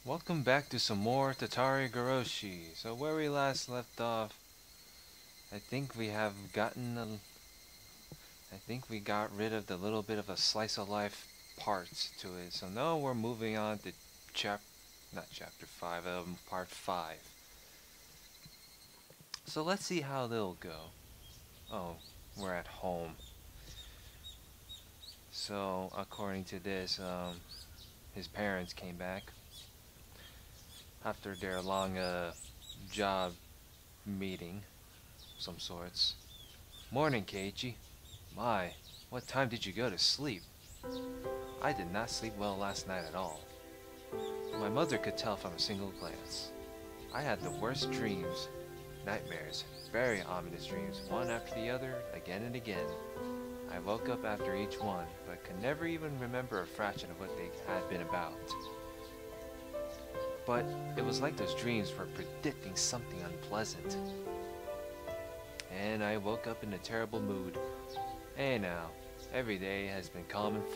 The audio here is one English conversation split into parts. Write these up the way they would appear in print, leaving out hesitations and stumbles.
Welcome back to some more Tatarigoroshi. So where we last left off, I think we have gotten I think we got rid of the little bit of a slice of life parts to it. So now we're moving on to chap not chapter 5, part 5. So let's see how they'll go. Oh, we're at home. So according to this, his parents came back after their long job meeting of some sorts. Morning, Keiichi. My, what time did you go to sleep? I did not sleep well last night at all. My mother could tell from a single glance. I had the worst dreams, nightmares, very ominous dreams, one after the other, again and again. I woke up after each one, but could never even remember a fraction of what they had been about. But it was like those dreams were predicting something unpleasant. And I woke up in a terrible mood. Hey now, every day has been calm and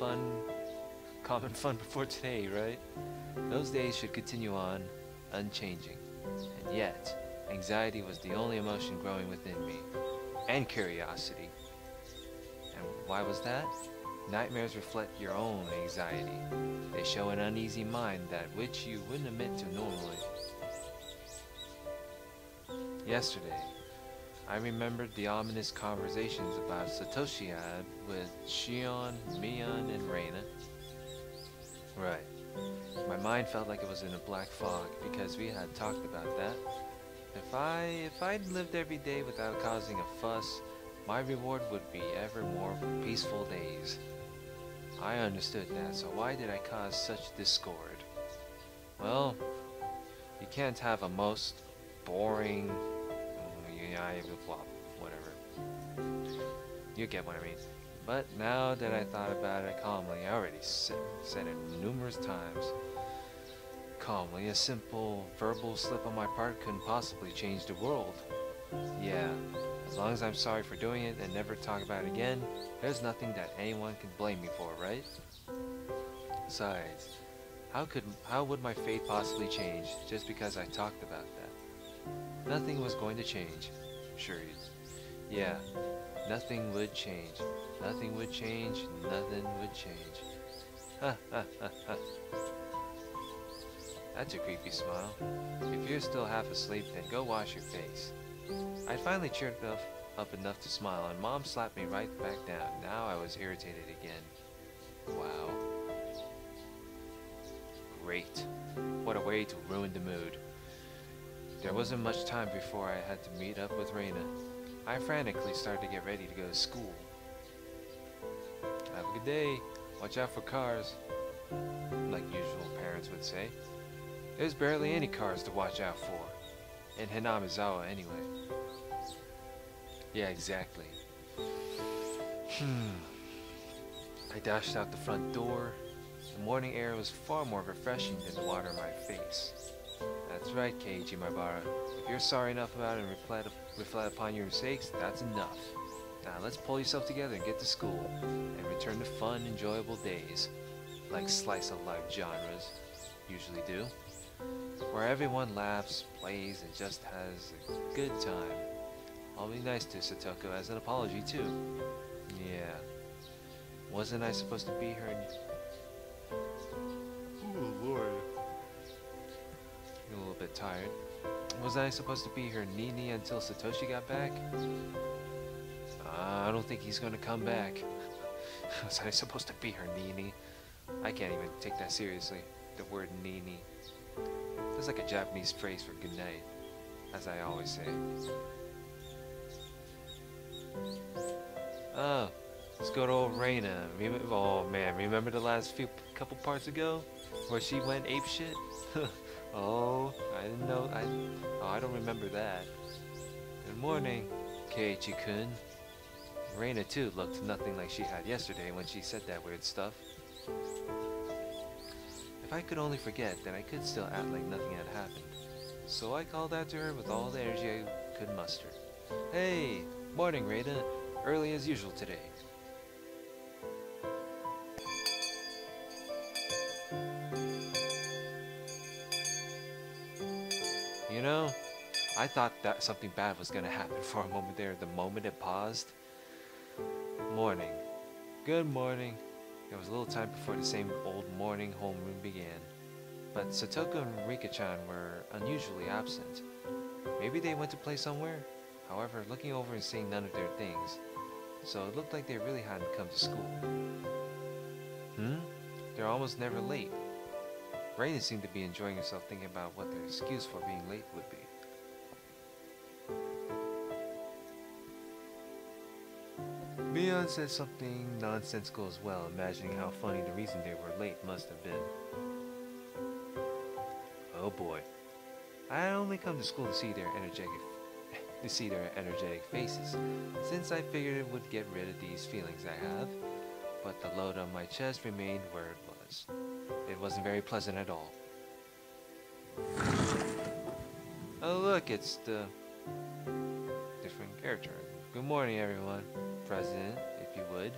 fun before today, right? Those days should continue on, unchanging. And yet, anxiety was the only emotion growing within me, and curiosity. And why was that? Nightmares reflect your own anxiety. They show an uneasy mind that which you wouldn't admit to normally. Yesterday, I remembered the ominous conversations about Satoshi had with Shion, Mion, and Reina. Right. My mind felt like it was in a black fog because we had talked about that. If I'd lived every day without causing a fuss, my reward would be ever more peaceful days. I understood that, so why did I cause such discord? Well, you can't have a most boring, whatever. You get what I mean. But now that I thought about it calmly, I already said it numerous times. Calmly, a simple verbal slip on my part couldn't possibly change the world. Yeah, as long as I'm sorry for doing it and never talk about it again, there's nothing that anyone can blame me for, right? Besides, how would my fate possibly change just because I talked about that? Nothing was going to change. Sure, yeah, nothing would change. Nothing would change. Nothing would change. Ha ha ha ha. That's a creepy smile. If you're still half asleep, then go wash your face. I finally cheered up enough to smile, and Mom slapped me right back down. Now I was irritated again. Wow. Great. What a way to ruin the mood. There wasn't much time before I had to meet up with Reina. I frantically started to get ready to go to school. Have a good day. Watch out for cars. Like usual parents would say. There's barely any cars to watch out for. In Hinamizawa anyway. Yeah, exactly. I dashed out the front door. The morning air was far more refreshing than the water on my face. That's right, Keiichi Maibara. If you're sorry enough about it and reflect upon your mistakes, that's enough. Now let's pull yourself together and get to school, and return to fun, enjoyable days, like slice of life genres usually do, where everyone laughs, plays, and just has a good time. I'll be nice to Satoko as an apology too. Yeah. Wasn't I supposed to be her? Oh Lord. I'm a little bit tired. Wasn't I supposed to be her Nini until Satoshi got back? I don't think he's gonna come back. Was I supposed to be her Nini? I can't even take that seriously. The word Nini. That's like a Japanese phrase for good night, as I always say. Oh, let's go to old Reina. Oh man, remember the last couple parts ago? Where she went apeshit? Oh, I didn't know. I don't remember that. Good morning, Keiichi-kun. Reina too looked nothing like she had yesterday when she said that weird stuff. If I could only forget, then I could still act like nothing had happened. So I called out to her with all the energy I could muster. Hey, morning Reina. Early as usual today. You know, I thought that something bad was gonna happen for a moment there. The moment it paused. Morning. Good morning. There was a little time before the same old morning homeroom began. But Satoko and Rika-chan were unusually absent. Maybe they went to play somewhere? However, looking over and seeing none of their things, so it looked like they really hadn't come to school. They're almost never late. Raiden seemed to be enjoying himself thinking about what their excuse for being late would be. Mion said something nonsensical as well, imagining how funny the reason they were late must have been. Oh boy. I had only come to school to see their energetic faces, since I figured it would get rid of these feelings I have, but the load on my chest remained where it was. It wasn't very pleasant at all. Oh look, it's the different character. Good morning everyone. President, if you would.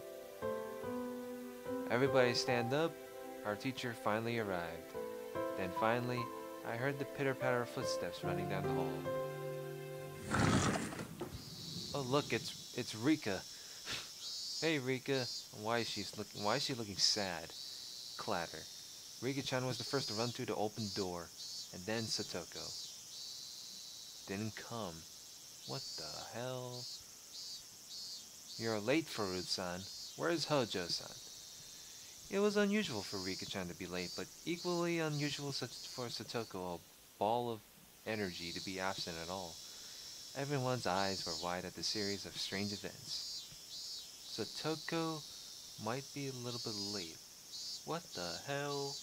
Everybody stand up. Our teacher finally arrived. Then finally, I heard the pitter-patter of footsteps running down the hall. Oh look, it's Rika. Hey Rika. Why is she looking sad? Clatter. Rika-chan was the first to run through the open door, and then Satoko. Didn't come. What the hell? You're late, Farud-san. Where's Hojo-san? It was unusual for Rika-chan to be late, but equally unusual for Satoko, a ball of energy, to be absent at all. Everyone's eyes were wide at the series of strange events. Satoko might be a little bit late. What the hell?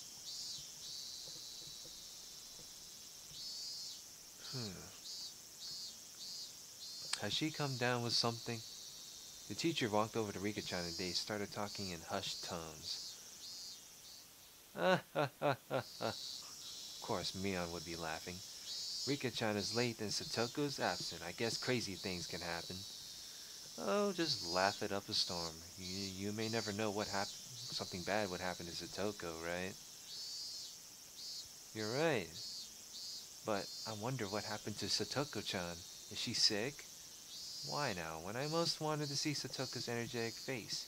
Has she come down with something? The teacher walked over to Rika-chan and they started talking in hushed tones. Of course, Mion would be laughing. Rika-chan is late and Satoko's absent. I guess crazy things can happen. Oh, just laugh it up a storm. You may never know what happened. Something bad would happen to Satoko, right? You're right. But I wonder what happened to Satoko-chan. Is she sick? Why now, when I most wanted to see Satoko's energetic face?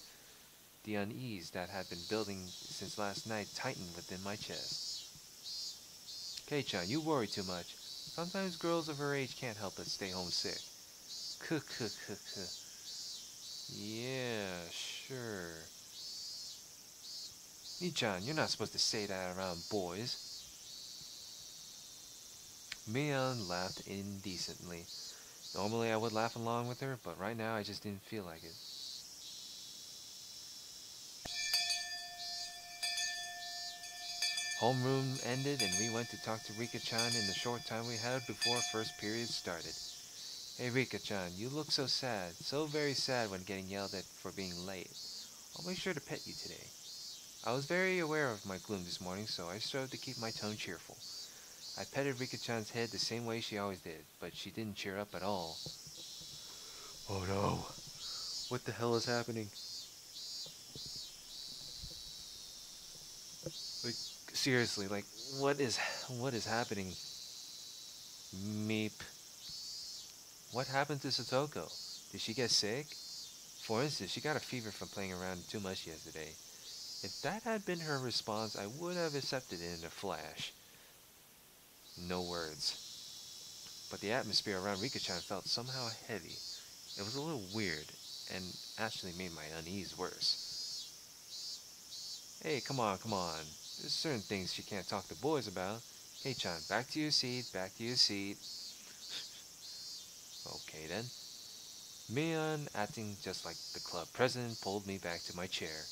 The unease that had been building since last night tightened within my chest. Kei-chan, you worry too much. Sometimes girls of her age can't help but stay homesick. Yeah, sure. Ni-chan, you're not supposed to say that around boys. Mion laughed indecently. Normally I would laugh along with her, but right now I just didn't feel like it. Homeroom ended and we went to talk to Rika-chan in the short time we had before first period started. Hey Rika-chan, you look so sad, so very sad when getting yelled at for being late. I'll make sure to pet you today. I was very aware of my gloom this morning, so I strove to keep my tone cheerful. I petted Rika-chan's head the same way she always did, but she didn't cheer up at all. Oh no. What the hell is happening? Like, seriously, like, what is happening? Meep. What happened to Satoko? Did she get sick? For instance, she got a fever from playing around too much yesterday. If that had been her response, I would have accepted it in a flash. No words. But the atmosphere around Rika-chan felt somehow heavy. It was a little weird, and actually made my unease worse. Hey, come on. There's certain things she can't talk to boys about. Hey, Chan, back to your seat. Okay, then. Mion, acting just like the club president, pulled me back to my chair.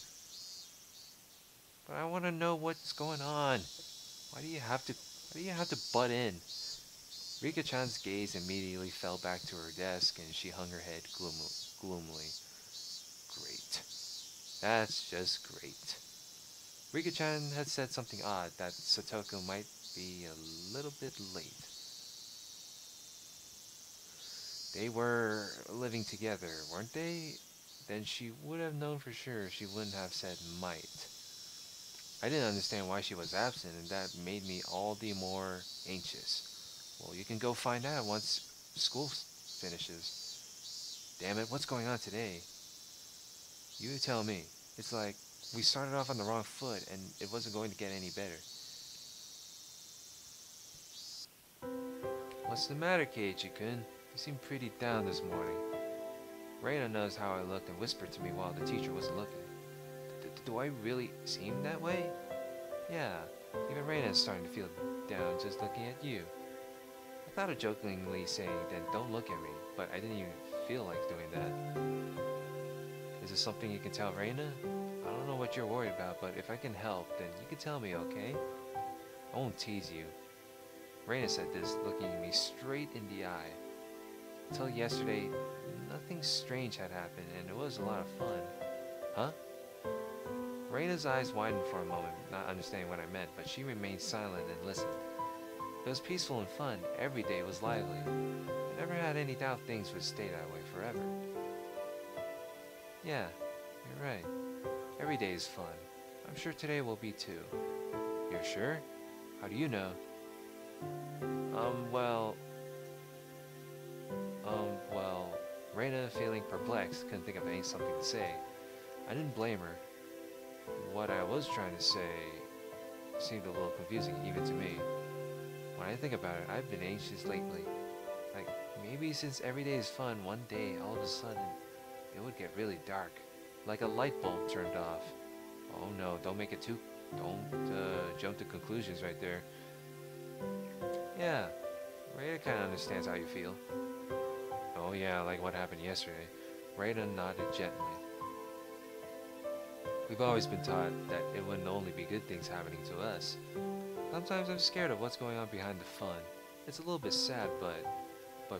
But I want to know what's going on. Why do you have to butt in? Rika-chan's gaze immediately fell back to her desk and she hung her head gloomily. Great. That's just great. Rika-chan had said something odd, that Satoko might be a little bit late. They were living together, weren't they? Then she would have known for sure. She wouldn't have said might. I didn't understand why she was absent, and that made me all the more anxious. Well, you can go find out once school finishes. Damn it, what's going on today? You tell me. It's like we started off on the wrong foot and it wasn't going to get any better. What's the matter, Keiichi-kun? You seem pretty down this morning. Reina knows how I looked and whispered to me while the teacher wasn't looking. Do I really seem that way? Yeah, even Reina is starting to feel down just looking at you. I thought of jokingly saying, then don't look at me, but I didn't even feel like doing that. Is this something you can tell Reina? I don't know what you're worried about, but if I can help, then you can tell me, okay? I won't tease you. Reina said this, looking me straight in the eye. Until yesterday, nothing strange had happened, and it was a lot of fun. Huh? Reina's eyes widened for a moment, not understanding what I meant, but she remained silent and listened. It was peaceful and fun. Every day was lively. I never had any doubt things would stay that way forever. Yeah, you're right. Every day is fun. I'm sure today will be too. You're sure? How do you know? Well, Reina, feeling perplexed, couldn't think of something to say. I didn't blame her. What I was trying to say seemed a little confusing even to me. When I think about it, I've been anxious lately. Like, maybe since every day is fun, one day, all of a sudden, it would get really dark. Like a light bulb turned off. Oh no, don't jump to conclusions right there. Yeah, Reina kinda understands how you feel. Oh yeah, like what happened yesterday. Reina nodded gently. We've always been taught that it wouldn't only be good things happening to us. Sometimes I'm scared of what's going on behind the fun. It's a little bit sad, but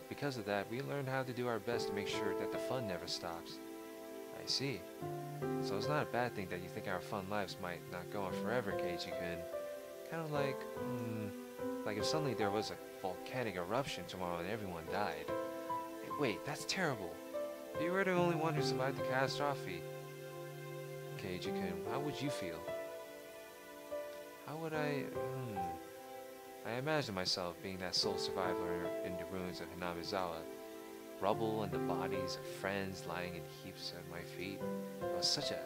because of that, we learned how to do our best to make sure that the fun never stops. I see. So it's not a bad thing that you think our fun lives might not go on forever, Keiichi-kun. Kind of like if suddenly there was a volcanic eruption tomorrow and everyone died. Hey, wait, that's terrible. If you were the only one who survived the catastrophe, Keiichi-kun, how would you feel? How would I... I imagine myself being that sole survivor in the ruins of Hinamizawa. Rubble and the bodies of friends lying in heaps at my feet. It was such an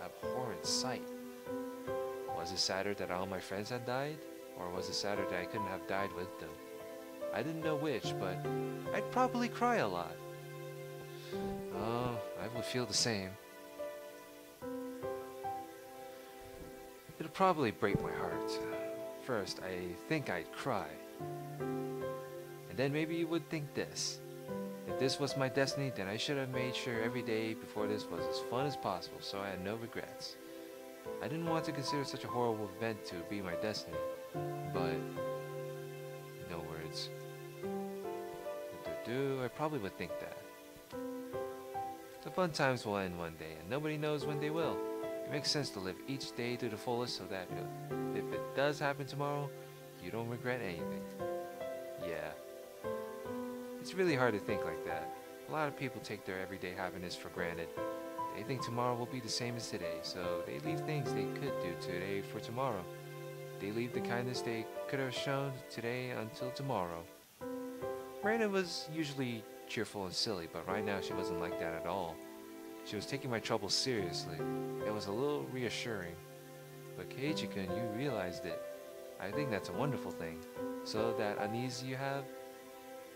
abhorrent sight. Was it sadder that all my friends had died? Or was it sadder that I couldn't have died with them? I didn't know which, but I'd probably cry a lot. Oh, I would feel the same. It'll probably break my heart. First, I think I'd cry. And then maybe you would think this. If this was my destiny, then I should have made sure every day before this was as fun as possible, so I had no regrets. I didn't want to consider such a horrible event to be my destiny, but... no words. I probably would think that. The fun times will end one day, and nobody knows when they will. It makes sense to live each day to the fullest so that if it does happen tomorrow, you don't regret anything. Yeah. It's really hard to think like that. A lot of people take their everyday happiness for granted. They think tomorrow will be the same as today, so they leave things they could do today for tomorrow. They leave the kindness they could have shown today until tomorrow. Reina was usually cheerful and silly, but right now she wasn't like that at all. She was taking my troubles seriously. It was a little reassuring. But Keiichi-kun, you realized it. I think that's a wonderful thing. So that unease you have,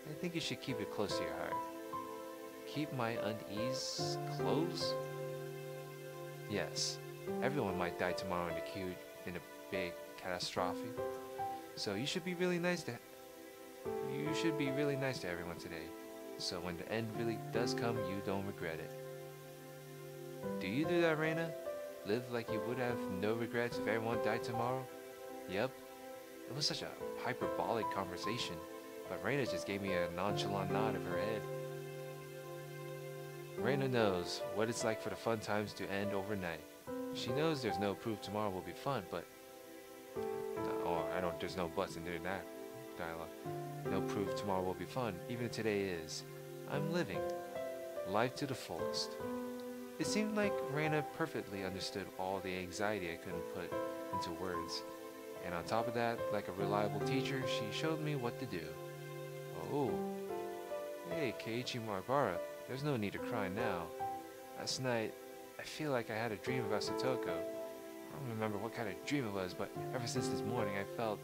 I think you should keep it close to your heart. Keep my unease close? Yes. Everyone might die tomorrow in a big catastrophe. So you should be really nice to everyone today. So when the end really does come, you don't regret it. Do you do that, Reina? Live like you would have no regrets if everyone died tomorrow? Yep. It was such a hyperbolic conversation, but Reina just gave me a nonchalant nod of her head. Reina knows what it's like for the fun times to end overnight. She knows there's no proof tomorrow will be fun, but... there's no buts in that dialogue. No proof tomorrow will be fun, even if today is. I'm living. Life to the fullest. It seemed like Reina perfectly understood all the anxiety I couldn't put into words. And on top of that, like a reliable teacher, she showed me what to do. Oh, hey, Keiichi Marbara, there's no need to cry now. Last night, I feel like I had a dream about Satoko. I don't remember what kind of dream it was, but ever since this morning, I felt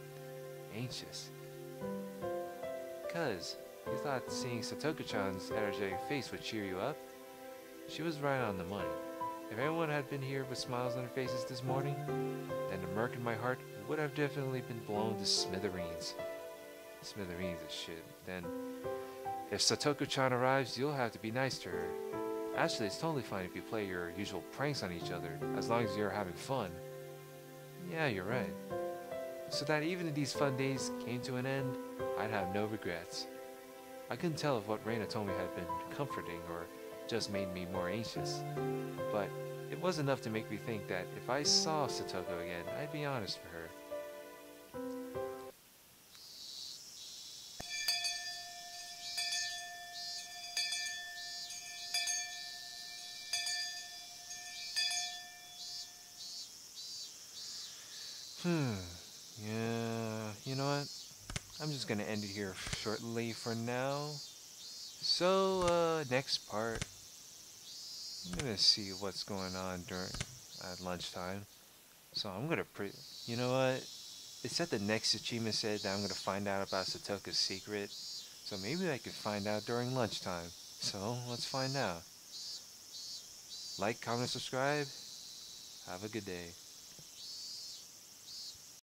anxious. Cuz, you thought seeing Satoko-chan's energetic face would cheer you up? She was right on the money. If everyone had been here with smiles on their faces this morning, then the murk in my heart would have definitely been blown to smithereens. Smithereens is shit. Then, if Satoko-chan arrives, you'll have to be nice to her. Actually, it's totally fine if you play your usual pranks on each other, as long as you're having fun. Yeah, you're right. So that even if these fun days came to an end, I'd have no regrets. I couldn't tell if what Reina told me had been comforting or just made me more anxious. But it was enough to make me think that if I saw Satoko again, I'd be honest for her. Yeah, you know what? I'm just gonna end it here shortly for now. So, next part, I'm gonna see what's going on during at lunchtime. So I'm gonna you know what? It said the next achievement said that I'm gonna find out about Satoka's secret. So maybe I could find out during lunchtime. So let's find out. Like, comment, subscribe. Have a good day.